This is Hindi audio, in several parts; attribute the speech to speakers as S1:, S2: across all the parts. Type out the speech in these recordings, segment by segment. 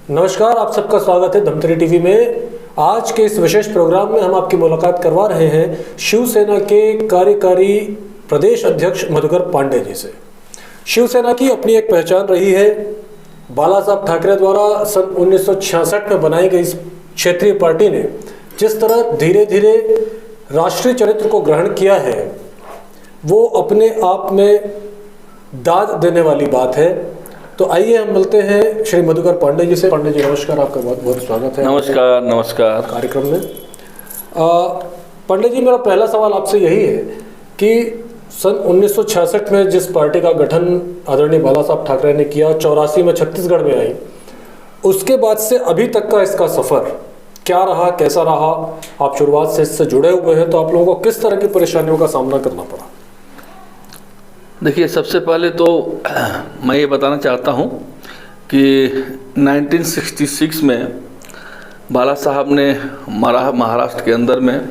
S1: नमस्कार, आप सबका स्वागत है धमतरी टीवी में। आज के इस विशेष प्रोग्राम में हम आपकी मुलाकात करवा रहे हैं शिवसेना के कार्यकारी प्रदेश अध्यक्ष मधुकर पांडे जी से। शिवसेना की अपनी एक पहचान रही है। बाला साहब ठाकरे द्वारा सन 1966 में बनाई गई इस क्षेत्रीय पार्टी ने जिस तरह धीरे धीरे राष्ट्रीय चरित्र को ग्रहण किया है, वो अपने आप में दाद देने वाली बात है। तो आइए हम मिलते हैं श्री मधुकर पांडे जी से। पांडे जी नमस्कार, आपका बहुत बहुत स्वागत है।
S2: नमस्कार नमस्कार।
S1: कार्यक्रम में पांडे जी, मेरा पहला सवाल आपसे यही है कि सन 1966 में जिस पार्टी का गठन आदरणीय बाला साहब ठाकरे ने किया, 84 में छत्तीसगढ़ में आई, उसके बाद से अभी तक का इसका सफ़र क्या रहा, कैसा रहा? आप शुरुआत से इससे जुड़े हुए हैं, तो आप लोगों को किस तरह की परेशानियों का सामना करना पड़ा?
S2: देखिए, सबसे पहले तो मैं ये बताना चाहता हूँ कि 1966 में बाला साहब ने महाराष्ट्र के अंदर में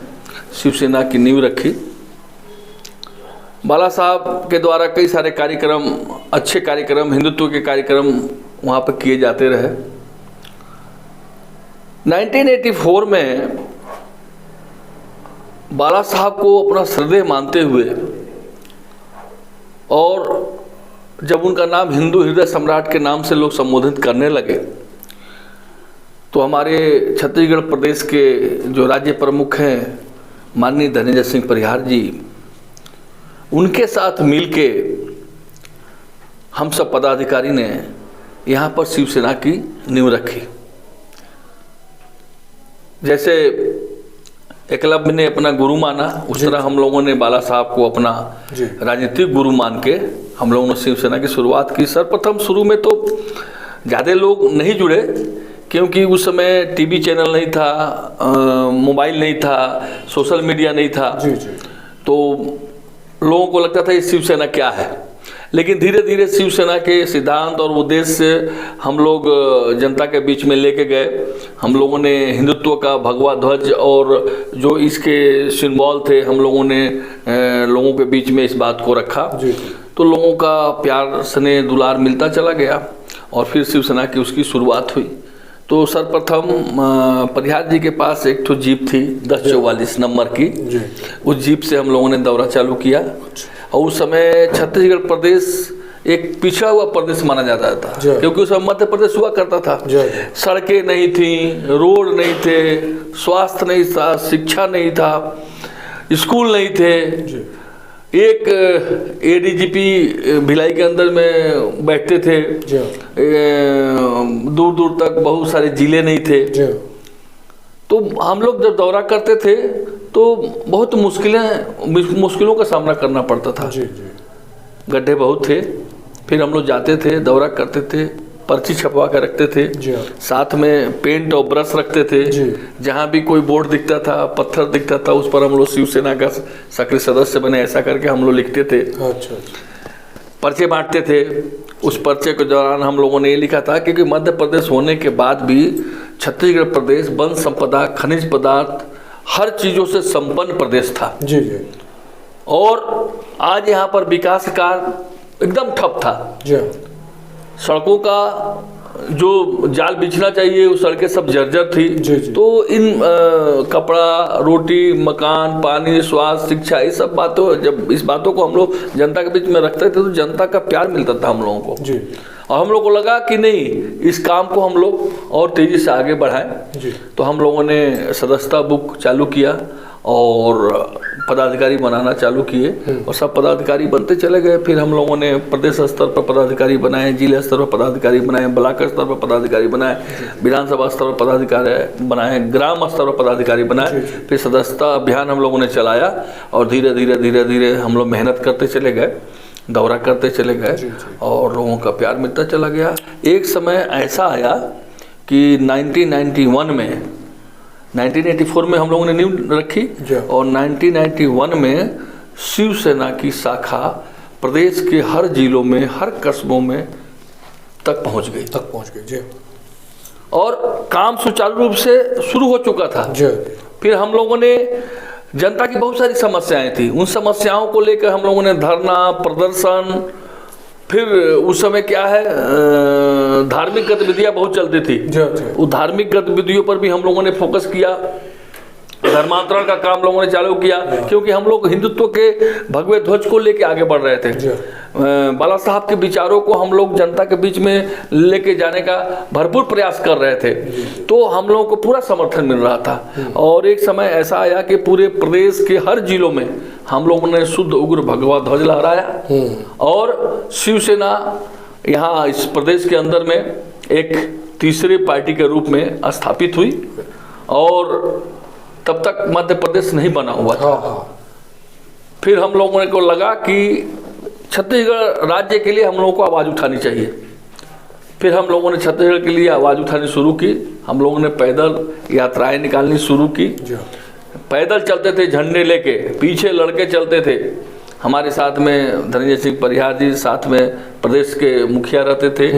S2: शिवसेना की नींव रखी। बाला साहब के द्वारा कई सारे कार्यक्रम, अच्छे कार्यक्रम, हिंदुत्व के कार्यक्रम वहाँ पर किए जाते रहे। 1984 में बाला साहब को अपना श्रद्धेय मानते हुए और जब उनका नाम हिंदू हृदय सम्राट के नाम से लोग संबोधित करने लगे, तो हमारे छत्तीसगढ़ प्रदेश के जो राज्य प्रमुख हैं माननीय धनंजय सिंह परिहार जी, उनके साथ मिलके हम सब पदाधिकारी ने यहाँ पर शिवसेना की नींव रखी। जैसे एकलव्य ने अपना गुरु माना, उस तरह हम लोगों ने बाला साहब को अपना राजनीतिक गुरु मान के हम लोगों ने शिवसेना की शुरुआत की। सर्वप्रथम शुरू में तो ज़्यादा लोग नहीं जुड़े, क्योंकि उस समय टीवी चैनल नहीं था, मोबाइल नहीं था, सोशल मीडिया नहीं था। तो लोगों को लगता था ये शिवसेना क्या है। लेकिन धीरे धीरे शिवसेना के सिद्धांत और उद्देश्य हम लोग जनता के बीच में लेके गए। हम लोगों ने हिंदुत्व का भगवा ध्वज और जो इसके सिंबल थे, हम लोगों ने लोगों के बीच में इस बात को रखा। तो लोगों का प्यार स्नेह दुलार मिलता चला गया और फिर शिवसेना की उसकी शुरुआत हुई। तो सर्वप्रथम परिहार जी के पास एक ठो जीप थी 1044 नंबर की। उस जीप से हम लोगों ने दौरा चालू किया। और उस समय छत्तीसगढ़ प्रदेश एक पिछड़ा हुआ प्रदेश माना जाता था, क्योंकि उस समय मध्य प्रदेश हुआ करता था। सड़कें नहीं थी, रोड नहीं थे, स्वास्थ्य नहीं था, शिक्षा नहीं था, स्कूल नहीं थे। एक एडीजीपी भिलाई के अंदर में बैठते थे, दूर दूर तक बहुत सारे जिले नहीं थे। तो हम लोग जब दौरा करते थे तो बहुत मुश्किलों का सामना करना पड़ता था। गड्ढे बहुत थे। फिर हम लोग जाते थे, दौरा करते थे, पर्ची छपवा कर रखते थे, साथ में पेंट और ब्रश रखते थे। जहाँ भी कोई बोर्ड दिखता था, पत्थर दिखता था, उस पर हम लोग शिवसेना का सक्रिय सदस्य बने ऐसा करके हम लोग लिखते थे। पर्चे बांटते थे। उस पर्चे के दौरान हम लोगों ने ये लिखा था, क्योंकि मध्य प्रदेश होने के बाद भी छत्तीसगढ़ प्रदेश वन संपदा, खनिज पदार्थ, हर चीज़ों से संपन्न प्रदेश था। और आज यहाँ पर विकास कार्य एकदम ठप था। सड़कों का जो जाल बिछना चाहिए वो सड़कें सब जर्जर थी। तो इन कपड़ा, रोटी, मकान, पानी, स्वास्थ्य, शिक्षा, ये सब बातों, जब इस बातों को हम लोग जनता के बीच में रखते थे तो जनता का प्यार मिलता था हम लोगों को। और हम लोग को लगा कि नहीं, इस काम को हम लोग और तेज़ी से आगे बढ़ाएं। तो हम लोगों ने सदस्यता बुक चालू किया और पदाधिकारी बनाना चालू किए और सब पदाधिकारी बनते चले गए। फिर हम लोगों ने प्रदेश स्तर पर पदाधिकारी बनाए, जिला स्तर पर पदाधिकारी बनाए, ब्लॉक स्तर पर पदाधिकारी बनाए, विधानसभा स्तर पर पदाधिकारी बनाए, ग्राम स्तर पर पदाधिकारी बनाए। फिर सदस्यता अभियान हम लोगों ने चलाया और धीरे धीरे धीरे धीरे हम लोग मेहनत करते चले गए, दौरा करते चले गए और लोगों का प्यार मिलता चला गया। एक समय ऐसा आया कि 1991 में 1984 में हम लोगों ने नींव रखी और 1991 में शिवसेना की शाखा प्रदेश के हर जिलों में, हर कस्बों में तक पहुंच गई और काम सुचारू रूप से शुरू हो चुका था। फिर हम लोगों ने जनता की बहुत सारी समस्याएं थी, उन समस्याओं को लेकर हम लोगों ने धरना, प्रदर्शन फिर उस समय क्या है, धार्मिक गतिविधियां बहुत चलती थी। वो धार्मिक गतिविधियों पर भी हम लोगों ने फोकस किया, धर्मांतरण का काम लोगों ने चालू किया, क्योंकि हम लोग हिंदुत्व के भगवे ध्वज को लेके आगे बढ़ रहे थे। बाला साहब के विचारों को हम लोग जनता के बीच में लेके जाने का भरपूर प्रयास कर रहे थे, तो हम लोगों को पूरा समर्थन मिल रहा था। और एक समय ऐसा आया कि पूरे प्रदेश के हर जिलों में हम लोगों ने शुद्ध उग्र भगवा ध्वज लहराया और शिवसेना यहाँ इस प्रदेश के अंदर में एक तीसरी पार्टी के रूप में स्थापित हुई। और तब तक मध्य प्रदेश नहीं बना हुआ था। फिर हम लोगों को लगा कि छत्तीसगढ़ राज्य के लिए हम लोगों को आवाज़ उठानी चाहिए। फिर हम लोगों ने छत्तीसगढ़ के लिए आवाज़ उठानी शुरू की। हम लोगों ने पैदल यात्राएं निकालनी शुरू की। पैदल चलते थे झंडे लेके, पीछे लड़के चलते थे। हमारे साथ में धनंजय सिंह परिहार जी, साथ में प्रदेश के मुखिया रहते थे,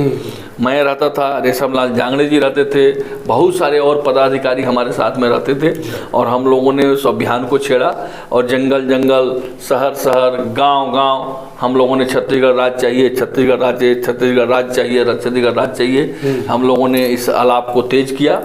S2: मैं रहता था, रेशमलाल जांगड़े जी रहते थे, बहुत सारे और पदाधिकारी हमारे साथ में रहते थे। और हम लोगों ने उस अभियान को छेड़ा और जंगल जंगल, शहर शहर, गांव गांव हम लोगों ने छत्तीसगढ़ राज्य चाहिए, छत्तीसगढ़ राज्य, छत्तीसगढ़ राज्य चाहिए, छत्तीसगढ़ राज्य चाहिए। हम लोगों ने इस आलाप को तेज किया।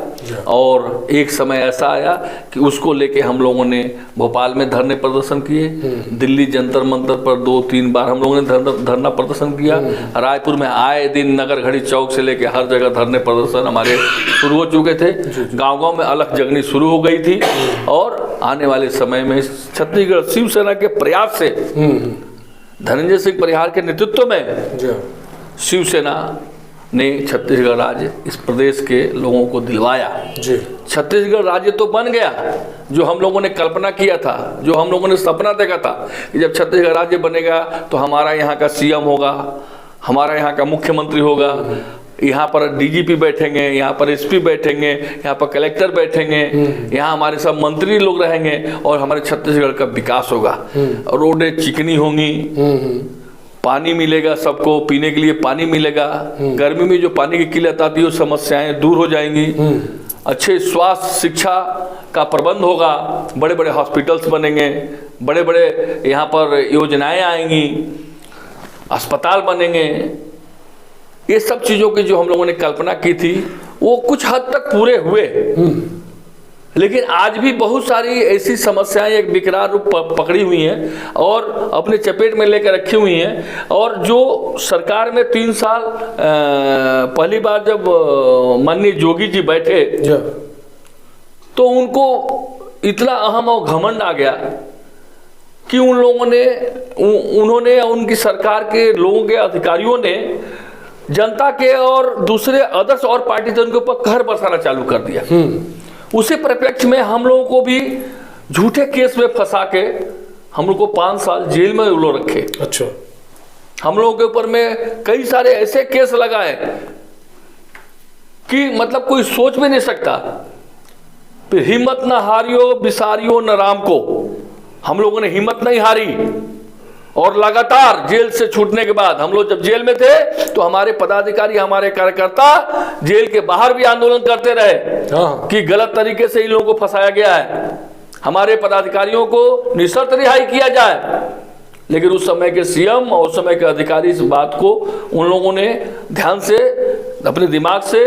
S2: और एक समय ऐसा आया कि उसको लेके हम लोगों ने भोपाल में धरने प्रदर्शन किए, दिल्ली जंतर मंतर पर 2-3 बार हम लोगों ने धरना प्रदर्शन किया। रायपुर में आए दिन नगर घड़ी चौक से लेके हर जगह धरने प्रदर्शन हमारे शुरू हो चुके थे। गांव गांव में अलख जगनी शुरू हो गई थी। और आने वाले समय में छत्तीसगढ़ शिवसेना के प्रयास से, धनंजय सिंह परिहार के नेतृत्व में शिवसेना ने छत्तीसगढ़ राज्य इस प्रदेश के लोगों को दिलवाया। छत्तीसगढ़ राज्य तो बन गया, जो हम लोगों ने कल्पना किया था, जो हम लोगों ने सपना देखा था कि जब छत्तीसगढ़ राज्य बनेगा तो हमारा यहाँ का सीएम होगा, हमारा यहाँ का मुख्यमंत्री होगा, यहाँ पर डीजीपी बैठेंगे, यहाँ पर एसपी बैठेंगे, यहाँ पर कलेक्टर बैठेंगे, यहाँ हमारे सब मंत्री लोग रहेंगे और हमारे छत्तीसगढ़ का विकास होगा। रोडें चिकनी होंगी, पानी मिलेगा, सबको पीने के लिए पानी मिलेगा, गर्मी में जो पानी की किल्लत आती है वो समस्याएं दूर हो जाएंगी, अच्छे स्वास्थ्य शिक्षा का प्रबंध होगा, बड़े बड़े हॉस्पिटल्स बनेंगे, बड़े बड़े यहाँ पर योजनाएं आएंगी, अस्पताल बनेंगे। ये सब चीज़ों की जो हम लोगों ने कल्पना की थी वो कुछ हद तक पूरे हुए। लेकिन आज भी बहुत सारी ऐसी समस्याएं एक विकराल रूप पकड़ी हुई हैं और अपने चपेट में लेकर रखी हुई हैं। और जो सरकार में 3 साल पहली बार जब माननीय जोगी जी बैठे तो उनको इतना अहम और घमंड आ गया कि उन्होंने उनकी सरकार के लोगों के अधिकारियों ने जनता के और दूसरे अदर्स और पार्टी थे उनके ऊपर कहर बरसाना चालू कर दिया। उसी परिप्रेक्ष्य में हम लोगों को भी झूठे केस में फंसा के हम लोग को 5 साल जेल में उलो रखे।
S1: अच्छा।
S2: हम लोगों के ऊपर में कई सारे ऐसे केस लगाए कि मतलब कोई सोच भी नहीं सकता। फिर हिम्मत न हारियो बिसारियो न राम को, हम लोगों ने हिम्मत नहीं हारी और लगातार जेल से छूटने के बाद, हम लोग जब जेल में थे तो हमारे पदाधिकारी, हमारे कार्यकर्ता जेल के बाहर भी आंदोलन करते रहे कि गलत तरीके से इन लोगों को फंसाया गया है, हमारे पदाधिकारियों को निशर्त रिहाई किया जाए। लेकिन उस समय के सीएम और उस समय के अधिकारी इस बात को उन लोगों ने ध्यान से, अपने दिमाग से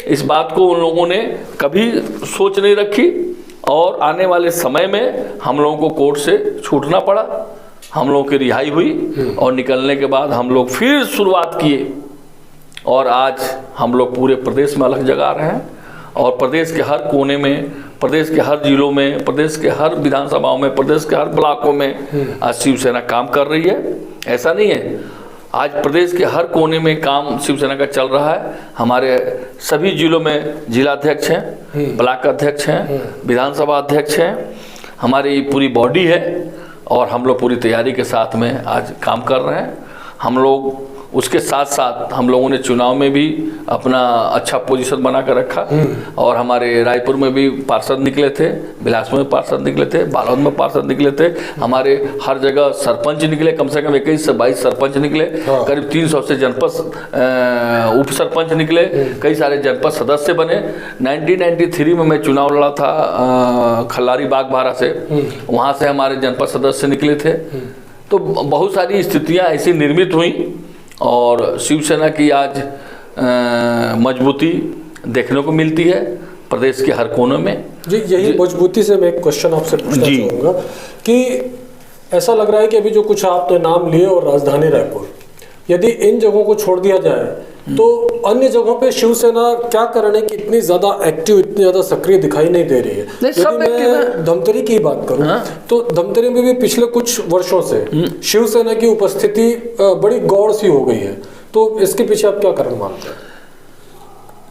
S2: इस बात को उन लोगों ने कभी सोच नहीं रखी। और आने वाले समय में हम लोगों को कोर्ट से छूटना पड़ा, हम लोगों की रिहाई हुई और निकलने के बाद हम लोग फिर शुरुआत किए और आज हम लोग पूरे प्रदेश में अलग जगा रहे हैं और प्रदेश के हर कोने में, प्रदेश के हर जिलों में, प्रदेश के हर विधानसभाओं में, प्रदेश के हर ब्लॉकों में आज शिवसेना काम कर रही है। ऐसा नहीं है, आज प्रदेश के हर कोने में काम शिवसेना का चल रहा है। हमारे सभी जिलों में जिलाध्यक्ष हैं, ब्लॉक अध्यक्ष हैं, विधानसभा अध्यक्ष हैं, हमारी पूरी बॉडी है और हम लोग पूरी तैयारी के साथ में आज काम कर रहे हैं। हम लोग उसके साथ साथ हम लोगों ने चुनाव में भी अपना अच्छा पोजीशन बना कर रखा और हमारे रायपुर में भी पार्षद निकले थे, बिलासपुर में पार्षद निकले थे, बालोद में पार्षद निकले थे, हमारे हर जगह सरपंच निकले, कम से कम 21 से 22 सरपंच निकले, करीब 300 से जनपद उप सरपंच निकले, कई सारे जनपद सदस्य बने। 1993 में मैं चुनाव लड़ा था खल्लारी बाग बारा से, वहाँ से हमारे जनपद सदस्य निकले थे। तो बहुत सारी स्थितियाँ ऐसी निर्मित हुई और शिवसेना की आज मजबूती देखने को मिलती है प्रदेश के हर कोनों में।
S1: जी, यही मजबूती से मैं एक क्वेश्चन आपसे पूछना चाहूँगा कि ऐसा लग रहा है कि अभी जो कुछ आपने नाम लिए और राजधानी रायपुर, यदि इन जगहों को छोड़ दिया जाए तो अन्य जगहों पे शिवसेना क्या करने की इतनी ज्यादा एक्टिव, इतनी ज्यादा सक्रिय दिखाई नहीं दे रही है। यदि मैं धमतरी की बात करूं तो धमतरी में भी पिछले कुछ वर्षों से शिवसेना की उपस्थिति बड़ी गौड़ सी हो गई है, तो इसके पीछे आप क्या कारण मानते हैं?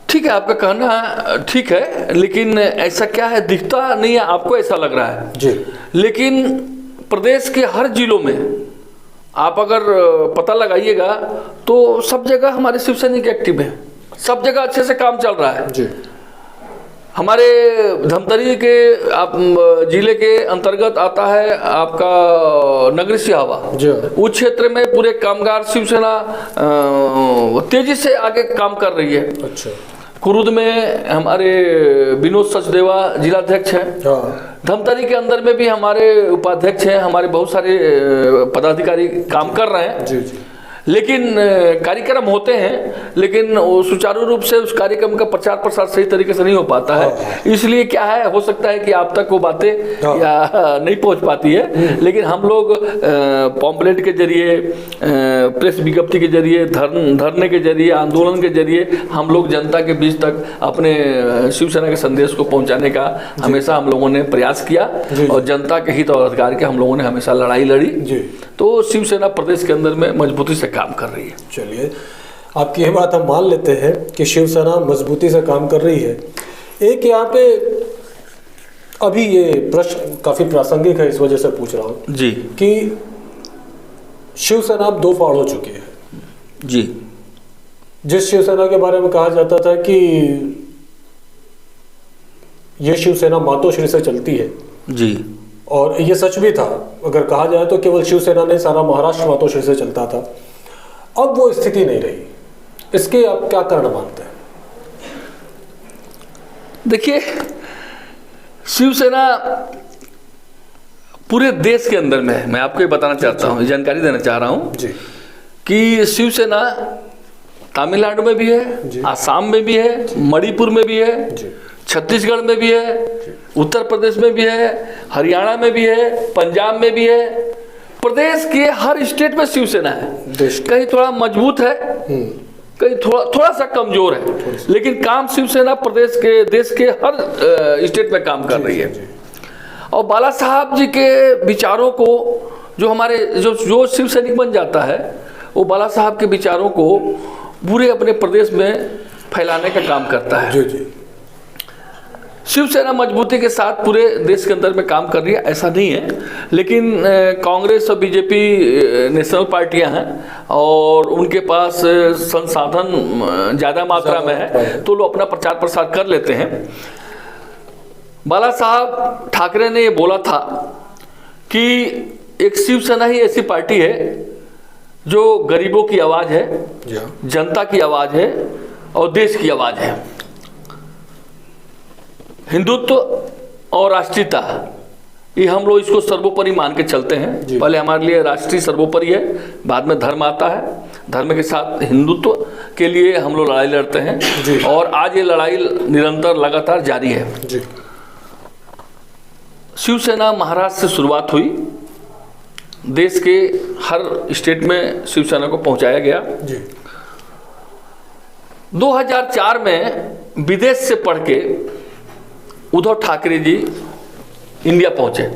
S2: ठीक है, आपका कहना ठीक है, लेकिन ऐसा क्या है, दिखता नहीं है, आपको ऐसा लग रहा है
S1: जी।
S2: लेकिन प्रदेश के हर जिलों में आप अगर पता लगाइएगा तो सब जगह हमारे शिव सैनिक एक्टिव हैं, सब जगह अच्छे से काम चल रहा है
S1: जी।
S2: हमारे धमतरी के आप जिले के अंतर्गत आता है आपका नगरी सिहावा, उस क्षेत्र में पूरे कामगार शिवसेना तेजी से आगे काम कर रही है।
S1: अच्छा।
S2: कुरुद में हमारे विनोद सचदेवा जिलाध्यक्ष हैं। धमतरी के अंदर में भी हमारे उपाध्यक्ष हैं, हमारे बहुत सारे पदाधिकारी काम कर रहे हैं।
S1: जी जी।
S2: लेकिन कार्यक्रम होते हैं, लेकिन सुचारू रूप से उस कार्यक्रम का प्रचार प्रसार सही तरीके से नहीं हो पाता है। इसलिए क्या है, हो सकता है कि आप तक वो बातें या नहीं पहुंच पाती है, लेकिन हम लोग पॉम्पलेट के जरिए, प्रेस विज्ञप्ति के जरिए, धरने के जरिए, आंदोलन के जरिए हम लोग जनता के बीच तक अपने शिवसेना के संदेश को पहुंचाने का हमेशा हम लोगों ने प्रयास किया और जनता के हित और अधिकार के हम लोगों ने हमेशा लड़ाई लड़ी। तो शिवसेना प्रदेश के अंदर में मजबूती से काम कर रही है।
S1: चलिए, आपकी ये बात हम मान लेते हैं कि शिवसेना मजबूती से काम कर रही है। एक यहाँ पे अभी ये प्रश्न काफी प्रासंगिक है, इस वजह से पूछ रहा हूँ
S2: जी
S1: कि शिवसेना अब दो फाड़ हो चुकी है
S2: जी।
S1: जिस शिवसेना के बारे में कहा जाता था कि ये शिवसेना मातोश्री से चलती है
S2: जी,
S1: और ये सच भी था, अगर कहा जाए तो केवल शिवसेना नहीं, सारा महाराष्ट्र मातोश्री से चलता था। अब वो स्थिति नहीं रही, इसके आप क्या कारण मानते हैं?
S2: देखिए, शिवसेना पूरे देश के अंदर में, मैं आपको ये बताना चाहता हूँ, जानकारी देना चाह रहा हूँ
S1: जी
S2: कि शिवसेना तमिलनाडु में भी है, आसाम में भी है, मणिपुर में भी है, छत्तीसगढ़ में भी है, उत्तर प्रदेश में भी है, हरियाणा में भी है, पंजाब में भी है। प्रदेश के हर स्टेट में शिवसेना है। कहीं थोड़ा मजबूत है, कहीं थोड़ा सा कमजोर है, लेकिन काम शिवसेना प्रदेश के, देश के हर स्टेट में काम कर रही है। और बाला साहब जी के विचारों को, जो हमारे जो शिव सैनिक बन जाता है, वो बाला साहब के विचारों को पूरे अपने प्रदेश में फैलाने का काम करता है।
S1: जी।
S2: शिवसेना मजबूती के साथ पूरे देश के अंदर में काम कर रही है, ऐसा नहीं है, लेकिन कांग्रेस और बीजेपी नेशनल पार्टियां हैं और उनके पास संसाधन ज़्यादा मात्रा में है, तो लोग अपना प्रचार प्रसार कर लेते हैं। बाला साहब ठाकरे ने ये बोला था कि एक शिवसेना ही ऐसी पार्टी है जो गरीबों की आवाज़ है, जनता की आवाज़ है और देश की आवाज़ है। हिंदुत्व और राष्ट्रीयता, ये हम लोग इसको सर्वोपरि मान के चलते हैं। पहले हमारे लिए राष्ट्रीय सर्वोपरि है, बाद में धर्म आता है, धर्म के साथ हिंदुत्व के लिए हम लोग लड़ाई लड़ते हैं और आज ये लड़ाई निरंतर लगातार जारी है।
S1: जी।
S2: शिवसेना महाराष्ट्र से शुरुआत हुई, देश के हर स्टेट में शिवसेना को पहुंचाया गया।
S1: जी।
S2: 2004 में विदेश से पढ़ के उद्धव ठाकरे जी इंडिया पहुंचे।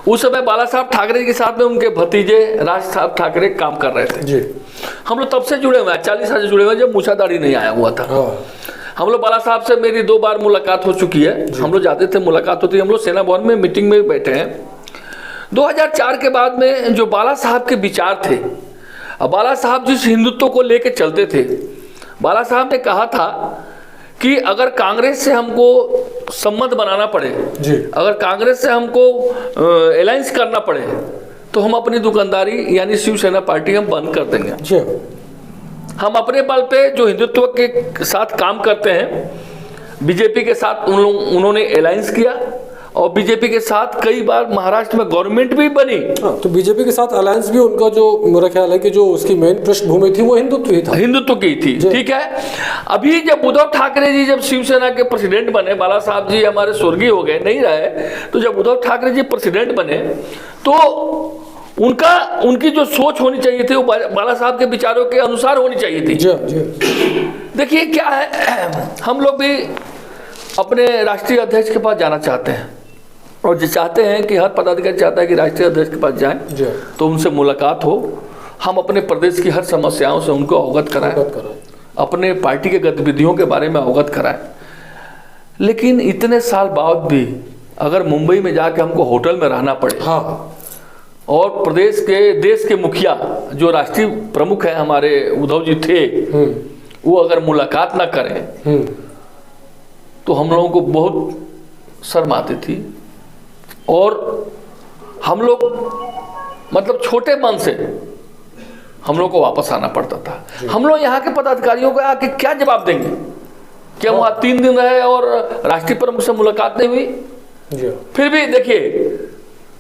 S2: उस समय बाला साहब ठाकरे के साथ में उनके भतीजे राज साहब ठाकरे काम कर रहे थे। जी। हम लोग तब से जुड़े हुए हैं, 40 साल से जुड़े हुए हैं, जब मूछादाढ़ी नहीं आया हुआ था। हम लोग बाला साहब से मेरी 2 बार मुलाकात हो चुकी है। हम लोग जाते थे, मुलाकात होती, हम लोग सेना भवन में मीटिंग में बैठे हैं। 2004 के बाद में जो बाला साहब के विचार थे, अब बाला साहब जिस हिंदुत्व को लेके चलते थे, बाला साहब ने कहा था कि अगर कांग्रेस से हमको संबंध बनाना पड़े, अगर कांग्रेस से हमको अलायंस करना पड़े, तो हम अपनी दुकानदारी यानी शिवसेना पार्टी हम बंद कर देंगे। हम अपने बल पे जो हिंदुत्व के साथ काम करते हैं, बीजेपी के साथ उन्होंने अलायंस किया और बीजेपी के साथ कई बार महाराष्ट्र में गवर्नमेंट भी बनी।
S1: हाँ, तो बीजेपी के साथ अलायंस भी उनका, जो मेरा ख्याल है कि जो उसकी मेन पृष्ठभूमि थी वो हिंदुत्व ही था,
S2: हिंदुत्व की थी। ठीक है, अभी जब उद्धव ठाकरे जी जब शिवसेना के प्रेसिडेंट बने, बाला साहब जी हमारे स्वर्गीय हो गए, नहीं रहे, तो जब उद्धव ठाकरे जी प्रेसिडेंट बने तो उनकी जो सोच होनी चाहिए थी वो बाला साहब के विचारों के अनुसार होनी चाहिए थी। देखिए क्या है, हम लोग भी अपने राष्ट्रीय अध्यक्ष के पास जाना चाहते हैं और जो चाहते हैं कि हर पदाधिकारी चाहता है कि राष्ट्रीय अध्यक्ष के पास जाएं तो उनसे मुलाकात हो, हम अपने प्रदेश की हर समस्याओं से उनको अवगत कराएं, अपने पार्टी के गतिविधियों के बारे में अवगत कराएं। लेकिन इतने साल बाद भी अगर मुंबई में जाके हमको होटल में रहना पड़े, हाँ, और प्रदेश के देश के मुखिया जो राष्ट्रीय प्रमुख हैं हमारे उद्धव जी थे, वो अगर मुलाकात ना करें तो हम लोगों को बहुत शर्म आती थी और हम लोग मतलब छोटे मन से हम लोग को वापस आना पड़ता था। हम लोग यहाँ के पदाधिकारियों को आके क्या जवाब देंगे कि हम वहाँ 3 दिन रहे और राष्ट्रीय प्रमुख से मुलाकात नहीं हुई। फिर भी देखिए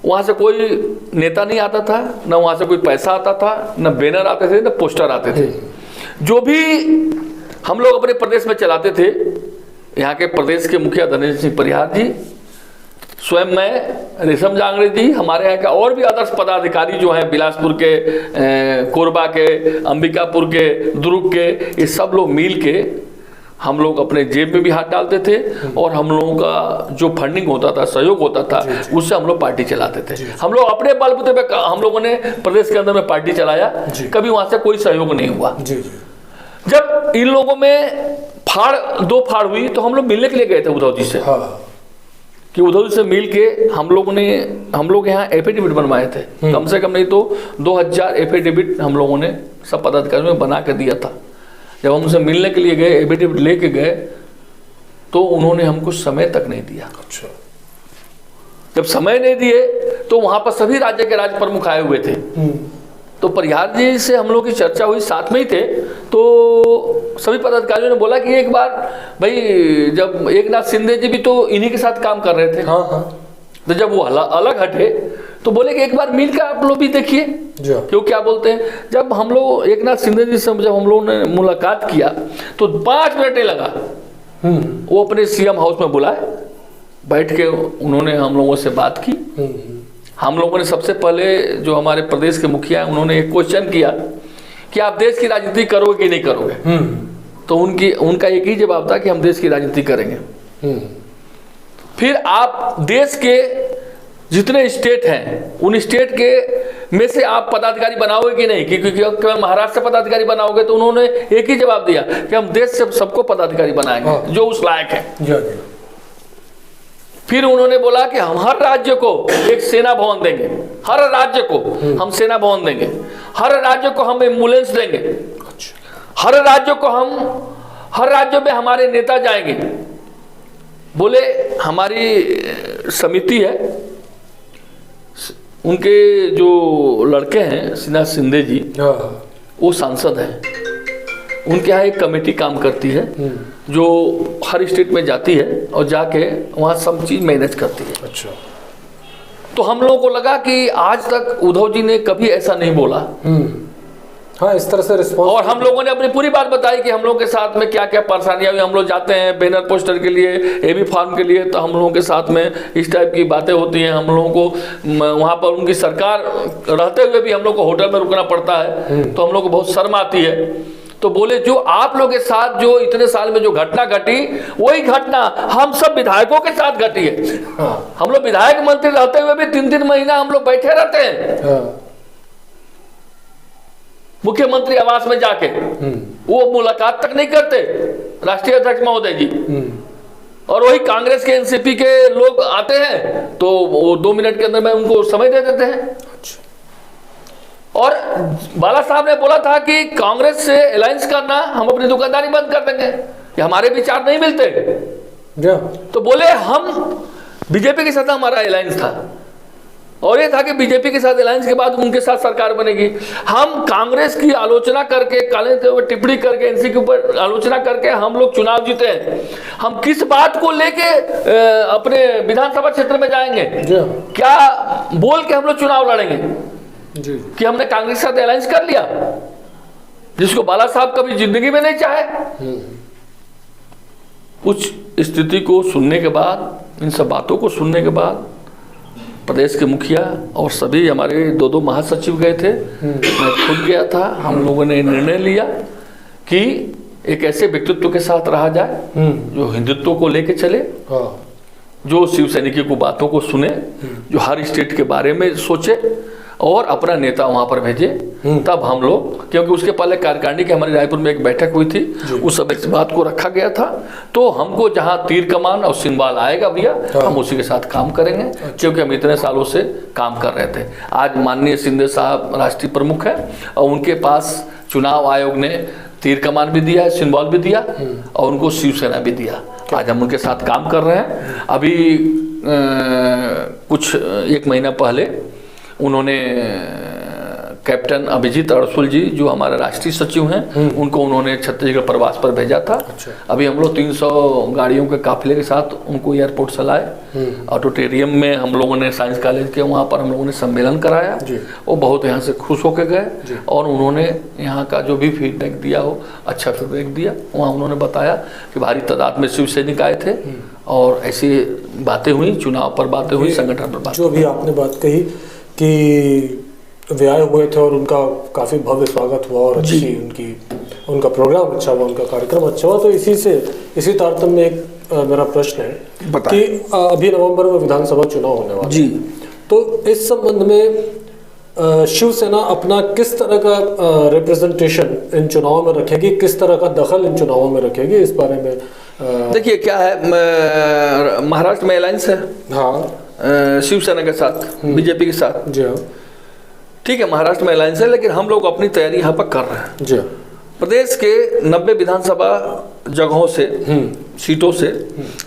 S2: वहाँ से कोई नेता नहीं आता था, न वहाँ से कोई पैसा आता था, न बैनर आते थे, न पोस्टर आते थे। जो भी हम लोग अपने प्रदेश में चलाते थे, यहाँ के प्रदेश के मुखिया धनेन्द्र सिंह परिहार जी, स्वयं मैं, रेशम जांगड़े जी, हमारे यहाँ का और भी आदर्श पदाधिकारी जो हैं बिलासपुर के, कोरबा के, अंबिकापुर के, दुर्ग के, ये सब लोग मिल के हम लोग अपने जेब में भी हाथ डालते थे और हम लोगों का जो फंडिंग होता था, सहयोग होता था, उससे हम लोग पार्टी चलाते थे। हम लोग अपने बलबूते पे हम लोगों ने प्रदेश के अंदर में पार्टी चलाया, कभी वहां से कोई सहयोग नहीं हुआ। जब इन लोगों में दो फाड़ हुई तो हम लोग मिलने के लिए गए थे उद्धव जी से, कि उद्धव जी से मिल के हम लोग यहाँ एफिडेविट बनवाए थे, कम से कम नहीं तो 2000 एफिडेविट हम लोगों ने सब पदाधिकारियों में बना के दिया था। जब हम उनसे मिलने के लिए गए, एफिडेविट लेके गए, तो उन्होंने हमको समय तक नहीं दिया। अच्छा। जब समय नहीं दिए तो वहां पर सभी राज्य के राज्य प्रमुख आए हुए थे, तो परिहार जी से हम लोग की चर्चा हुई, साथ में ही थे, तो सभी पदाधिकारियों ने बोला कि एक बार भाई, जब एकनाथ शिंदे जी भी तो इन्हीं के साथ काम कर रहे थे, तो जब वो अलग हटे तो बोले कि एक बार मिल के आप लोग भी देखिए क्यों क्या बोलते हैं। जब हम लोग एकनाथ शिंदे जी से जब हम लोगों ने मुलाकात किया तो 5 मिनट नहीं लगा, वो अपने सीएम हाउस में बुलाए, बैठ के उन्होंने हम लोगों से बात की। हम लोगों ने सबसे पहले जो हमारे प्रदेश के मुखिया हैं उन्होंने एक क्वेश्चन किया कि आप देश की राजनीति करोगे कि नहीं करोगे, तो उनका एक ही जवाब था कि हम देश की राजनीति करेंगे। फिर आप देश के जितने स्टेट हैं उन स्टेट के में से आप पदाधिकारी बनाओगे कि नहीं, क्योंकि महाराष्ट्र से पदाधिकारी बनाओगे, तो उन्होंने एक ही जवाब दिया कि हम देश से सबको पदाधिकारी बनाएंगे जो उस लायक है। फिर उन्होंने बोला कि हम हर राज्य को एक सेना भवन देंगे, हर राज्य को हम सेना भवन देंगे, हर राज्य को हम एम्बुलेंस देंगे, हर राज्य में हमारे नेता जाएंगे। बोले हमारी समिति है, उनके जो लड़के हैं सिन्हा शिंदे जी, वो सांसद हैं, उनके यहाँ एक कमेटी काम करती है जो हर स्टेट में जाती है और जाके वहाँ सब चीज़ मैनेज करती है। अच्छा। तो हम लोगों को लगा कि आज तक उद्धव जी ने कभी ऐसा नहीं बोला।
S1: हाँ, इस तरह से रिस्पॉन्स।
S2: और हम लोगों ने अपनी पूरी बात बताई कि हम लोग के साथ में क्या क्या परेशानियां हुई। हम लोग जाते हैं बैनर पोस्टर के लिए, एबी फार्म के लिए, तो हम लोगों के साथ में इस टाइप की बातें होती हैं। हम लोगों को वहाँ पर उनकी सरकार रहते हुए भी हम लोग को होटल में रुकना पड़ता है, तो हम लोग को बहुत शर्म आती है। तो बोले जो आप लोग के साथ जो इतने साल में जो घटना घटी, वही घटना हम सब विधायकों के साथ घटी है। हम लोग विधायक मंत्री रहते हुए भी 3-3 महीना हम लोग बैठे रहते हैं मुख्यमंत्री आवास में जाके, वो मुलाकात तक नहीं करते राष्ट्रीय अध्यक्ष महोदय जी। और वही कांग्रेस के एनसीपी के लोग आते हैं तो वो 2 मिनट के अंदर में उनको समय दे देते हैं। और बाला साहब ने बोला था कि कांग्रेस से अलायंस करना, हम अपनी दुकानदारी बंद कर देंगे, कि हमारे विचार नहीं मिलते। तो बोले हम बीजेपी के साथ हमारा अलायंस था, और ये था कि बीजेपी के साथ अलायंस के बाद उनके साथ सरकार बनेगी। हम कांग्रेस की आलोचना करके, काले के ऊपर टिप्पणी करके, एनसी के ऊपर आलोचना करके हम लोग चुनाव जीते हैं। हम किस बात को लेके अपने विधानसभा क्षेत्र में जाएंगे, क्या बोल के हम लोग चुनाव लड़ेंगे कि हमने कांग्रेस के साथ अलायंस कर लिया, जिसको बाला साहब कभी जिंदगी में नहीं चाहे। उस स्थिति को सुनने के बाद, इन सब बातों को सुनने के बाद प्रदेश के मुखिया और सभी हमारे 2 महासचिव गए थे, मैं खुद गया था। हम लोगों ने निर्णय लिया कि एक ऐसे व्यक्तित्व के साथ रहा जाए जो हिंदुत्व को लेके चले, जो शिव सैनिकों को बातों को सुने, जो हर स्टेट के बारे में सोचे और अपना नेता वहां पर भेजे। तब हम लोग, क्योंकि उसके पहले कार्यकारिणी की हमारे रायपुर में एक बैठक हुई थी, उस समय इस बात को रखा गया था। तो हमको जहां तीर कमान और सिंबाल आएगा भैया, हम उसी के साथ काम करेंगे, क्योंकि हम इतने सालों से काम कर रहे थे। आज माननीय शिंदे साहब राष्ट्रीय प्रमुख हैं और उनके पास चुनाव आयोग ने तीर कमान भी दिया है, सिंबल भी दिया और उनको शिवसेना भी दिया। आज हम उनके साथ काम कर रहे हैं। अभी कुछ 1 महीना पहले उन्होंने कैप्टन अभिजीत अड़सुल जी, जो हमारे राष्ट्रीय सचिव हैं, उनको उन्होंने छत्तीसगढ़ प्रवास पर भेजा था। अभी हम लोग 300 गाड़ियों के काफिले के साथ उनको एयरपोर्ट से लाए। ऑडिटोरियम में हम लोगों ने साइंस कॉलेज के वहाँ पर हम लोगों ने सम्मेलन कराया। वो बहुत यहाँ से खुश होकर गए और उन्होंने यहाँ का जो भी फीडबैक दिया हो, अच्छा फीडबैक दिया। वहाँ उन्होंने बताया कि भारी तादाद में शिव सैनिक आए थे और ऐसी बातें हुई, चुनाव पर बातें हुई, संगठन पर बात।
S1: जो भी आपने बात कही कि वे आए हुए थे और उनका काफ़ी भव्य स्वागत हुआ और अच्छी उनका प्रोग्राम अच्छा हुआ, उनका कार्यक्रम अच्छा हुआ, तो इसी तारतम्य में एक मेरा प्रश्न है कि अभी नवंबर में विधानसभा चुनाव होने वाला है, तो इस संबंध में शिवसेना अपना किस तरह का रिप्रेजेंटेशन इन चुनावों में रखेगी, किस तरह का दखल इन चुनावों में रखेगी, इस बारे में
S2: देखिए क्या है। महाराष्ट्र में अलायंस है, हाँ, शिवसेना के साथ, बीजेपी के साथ।
S1: जी हाँ,
S2: ठीक है, महाराष्ट्र में अलायंस है, लेकिन हम लोग अपनी तैयारी यहाँ पर कर रहे हैं।
S1: जी,
S2: प्रदेश के 90 विधानसभा जगहों से, सीटों से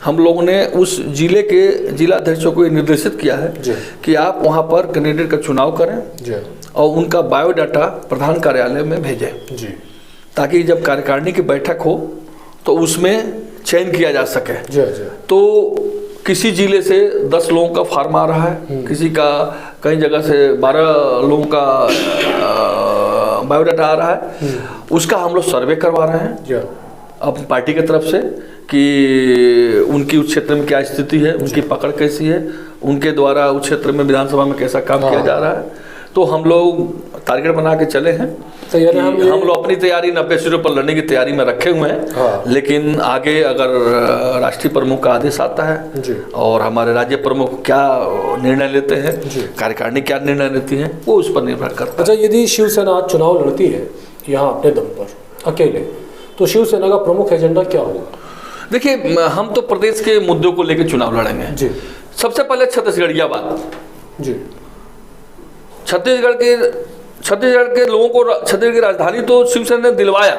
S2: हम लोगों ने उस जिले के जिलाध्यक्षों को निर्देशित किया है कि आप वहाँ पर कैंडिडेट का चुनाव करें और उनका बायोडाटा प्रधान कार्यालय में भेजें, ताकि जब कार्यकारिणी की बैठक हो तो उसमें चयन किया जा सके। तो किसी जिले से 10 लोगों का फार्म आ रहा है, किसी का कई जगह से 12 लोगों का बायोडाटा आ रहा है, उसका हम लोग सर्वे करवा रहे हैं अब पार्टी की तरफ से कि उनकी उस क्षेत्र में क्या स्थिति है, उनकी पकड़ कैसी है, उनके द्वारा उस क्षेत्र में विधानसभा में कैसा काम किया जा रहा है। तो हम लोग टारगेट बना के चले हैं।
S1: तो
S2: हम लोग अपनी तैयारी 90 सीटों पर लड़ने की तैयारी में रखे हुए हैं। लेकिन आगे अगर राष्ट्रीय प्रमुख का आदेश आता है और हमारे राज्य प्रमुख क्या निर्णय लेते हैं, कार्यकारिणी क्या निर्णय लेती है, वो उस पर निर्भर करता है।
S1: अच्छा, यदि शिवसेना आज चुनाव लड़ती है यहाँ अपने दम पर अकेले, तो शिवसेना का प्रमुख एजेंडा क्या होगा?
S2: देखिए, हम तो प्रदेश के मुद्दों को लेकर चुनाव लड़ेंगे। सबसे पहले छत्तीसगढ़िया बात जी, छत्तीसगढ़ के लोगों को छत्तीसगढ़ की राजधानी तो शिवसेना ने दिलवाया,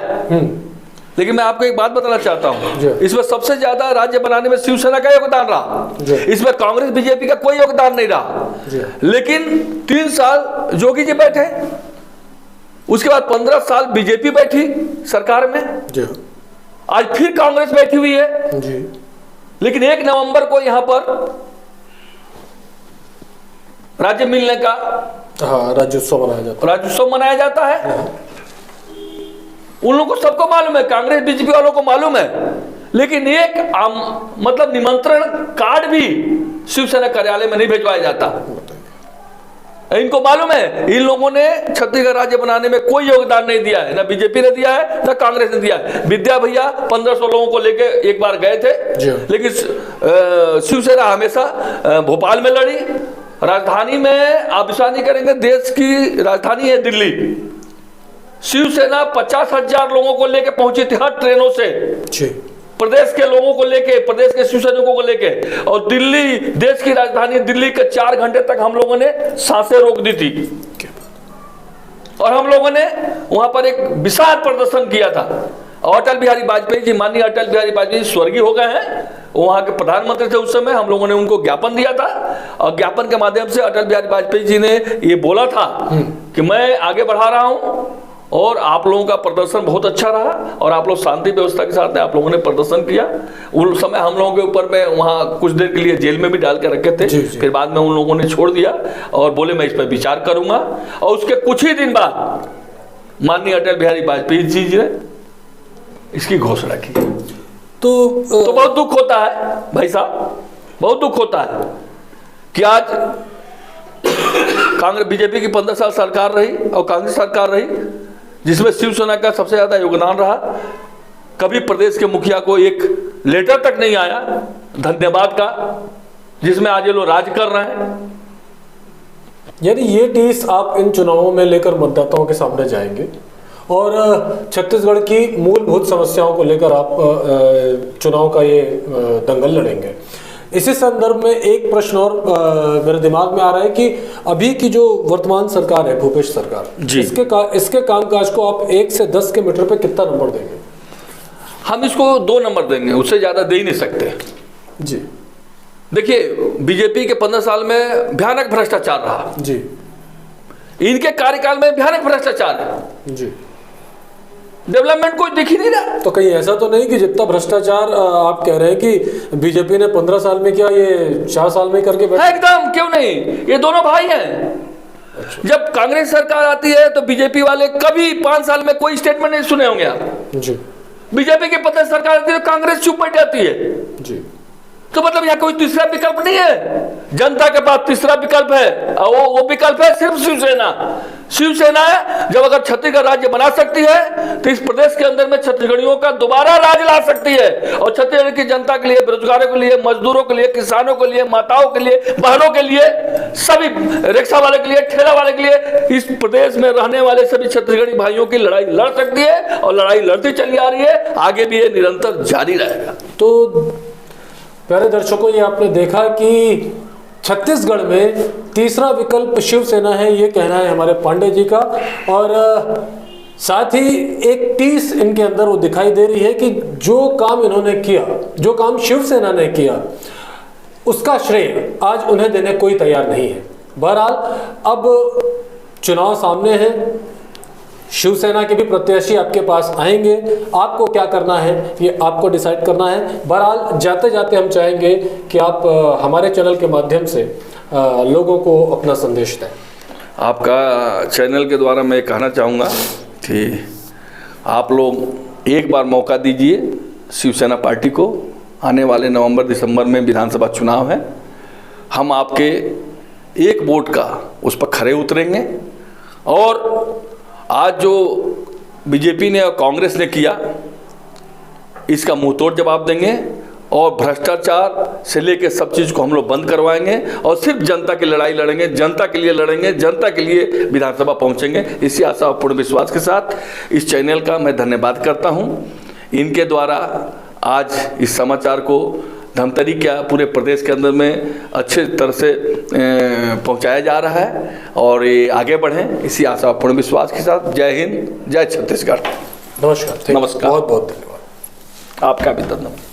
S2: लेकिन मैं आपको एक बात बताना चाहता हूं, इसमें सबसे ज्यादा राज्य बनाने में शिवसेना का योगदान रहा, इसमें कांग्रेस बीजेपी का कोई योगदान नहीं रहा। लेकिन 3 साल जोगी जी बैठे, उसके बाद 15 साल बीजेपी बैठी सरकार में, आज फिर कांग्रेस बैठी हुई है। लेकिन 1 नवंबर को यहां पर राज्य मिलने का
S1: राज्योत्सव
S2: मनाया जाता है। उन लोगों को सबको मालूम है, कांग्रेस बीजेपी वालों को मालूम है, लेकिन एक मतलब निमंत्रण कार्ड भी शिवसेना कार्यालय में नहीं भिजवाया जाता। इनको मालूम है, इन लोगों ने छत्तीसगढ़ राज्य बनाने में कोई योगदान नहीं दिया है, ना बीजेपी ने दिया है, ना कांग्रेस ने दिया है। विद्या भैया 1500 लोगों को लेके एक बार गए थे, लेकिन शिवसेना हमेशा भोपाल में लड़ी। राजधानी में आप विश्वास नहीं करेंगे, देश की राजधानी है दिल्ली, शिवसेना 50,000 लोगों को लेके पहुंची थी हर ट्रेनों से, प्रदेश के लोगों को लेके, प्रदेश के शिव सैनिकों को लेके। और दिल्ली, देश की राजधानी दिल्ली के 4 घंटे तक हम लोगों ने सांसें रोक दी थी और हम लोगों ने वहां पर एक विशाल प्रदर्शन किया था। और अटल बिहारी वाजपेयी जी, माननीय अटल बिहारी वाजपेयी स्वर्गीय हो गए हैं, वहां के प्रधानमंत्री थे उस समय, हम लोगों ने उनको ज्ञापन दिया था और ज्ञापन के माध्यम से अटल बिहारी वाजपेयी जी ने ये बोला था कि मैं आगे बढ़ा रहा हूं और आप लोगों का प्रदर्शन बहुत अच्छा रहा और आप लोग शांति व्यवस्था के साथ आप लोगों ने प्रदर्शन किया। उस समय हम लोगों के ऊपर में वहाँ कुछ देर के लिए जेल में भी डाल के रखे थे, फिर बाद में उन लोगों ने छोड़ दिया और बोले मैं इस पर विचार करूंगा। और उसके कुछ ही दिन बाद माननीय अटल बिहारी वाजपेयी जी ने इसकी घोषणा की। तो बहुत दुख होता है भाई साहब, बहुत दुख होता है कि आज कांग्रेस बीजेपी की 15 साल सरकार रही और कांग्रेस सरकार रही जिसमें शिवसेना का सबसे ज्यादा योगदान रहा। कभी प्रदेश के मुखिया को एक लेटर तक नहीं आया धन्यवाद का, जिसमें आज ये लोग राज कर रहे हैं।
S1: यानी ये टीस आप इन चुनावों में लेकर मतदाताओं के सामने जाएंगे और छत्तीसगढ़ की मूलभूत समस्याओं को लेकर आप चुनाव का ये दंगल लड़ेंगे। इसी संदर्भ में एक प्रश्न और मेरे दिमाग में आ रहा है कि अभी की जो वर्तमान सरकार है, भूपेश सरकार, इसके कामकाज को आप 1 से 10 के मीटर पे कितना नंबर देंगे?
S2: हम इसको 2 नंबर देंगे, उससे ज्यादा दे ही नहीं सकते
S1: जी।
S2: देखिए बीजेपी के 15 साल में भयानक भ्रष्टाचार रहा
S1: जी,
S2: इनके कार्यकाल में भयानक भ्रष्टाचार है
S1: जी।
S2: डेवलपमेंट कोई दिख ही नहीं रहा।
S1: तो कहीं ऐसा तो नहीं कि जितना भ्रष्टाचार आप कह रहे हैं कि बीजेपी ने 15 साल में किया, ये 4 साल में करके बैठे?
S2: एकदम, क्यों नहीं, ये दोनों भाई हैं। अच्छा। जब कांग्रेस सरकार आती है तो बीजेपी वाले कभी 5 साल में कोई स्टेटमेंट नहीं सुने होंगे आप
S1: जी।
S2: बीजेपी की 15 सरकार आती है तो कांग्रेस चुप बैठ जाती है
S1: जी।
S2: तो मतलब यहाँ कोई तीसरा विकल्प नहीं है। जनता के पास तीसरा विकल्प है और वो विकल्प है सिर्फ शिवसेना। शिवसेना है, जब अगर छत्तीसगढ़ राज्य बना सकती है तो इस प्रदेश के अंदर में छत्तीसगढ़ियों का दोबारा राज ला सकती है और छत्तीसगढ़ की जनता के लिए, बेरोजगारों के लिए, मजदूरों के लिए, किसानों के लिए, माताओं के लिए, बहनों के लिए, सभी रिक्शा वाले के लिए, ठेला वाले के लिए, इस प्रदेश में रहने वाले सभी छत्तीसगढ़ी भाइयों की लड़ाई लड़ सकती है और लड़ाई लड़ती चली आ रही है, आगे भी ये निरंतर जारी रहेगा।
S1: तो प्यारे दर्शकों, ये आपने देखा कि छत्तीसगढ़ में तीसरा विकल्प शिवसेना है, ये कहना है हमारे पांडे जी का। और साथ ही एक टीस इनके अंदर वो दिखाई दे रही है कि जो काम इन्होंने किया, जो काम शिवसेना ने किया, उसका श्रेय आज उन्हें देने कोई तैयार नहीं है। बहरहाल अब चुनाव सामने है, शिवसेना के भी प्रत्याशी आपके पास आएंगे, आपको क्या करना है ये आपको डिसाइड करना है। बहरहाल जाते जाते हम चाहेंगे कि आप हमारे चैनल के माध्यम से लोगों को अपना संदेश दें।
S2: आपका चैनल के द्वारा मैं कहना चाहूँगा कि आप लोग एक बार मौका दीजिए शिवसेना पार्टी को। आने वाले नवंबर दिसंबर में विधानसभा चुनाव है, हम आपके एक वोट का उस पर खरे उतरेंगे और आज जो बीजेपी ने और कांग्रेस ने किया इसका मुंहतोड़ जवाब देंगे और भ्रष्टाचार से लेकर सब चीज़ को हम लोग बंद करवाएंगे और सिर्फ जनता की लड़ाई लड़ेंगे, जनता के लिए लड़ेंगे, जनता के लिए विधानसभा पहुंचेंगे। इसी आशा और पूर्ण विश्वास के साथ इस चैनल का मैं धन्यवाद करता हूं। इनके द्वारा आज इस समाचार को धमतरी क्या पूरे प्रदेश के अंदर में अच्छे तरह से पहुंचाया जा रहा है और ये आगे बढ़ें, इसी आशा पूर्ण विश्वास के साथ। जय हिंद, जय छत्तीसगढ़।
S1: नमस्कार।
S2: नमस्कार,
S1: बहुत बहुत धन्यवाद।
S2: आपका भी धन्यवाद।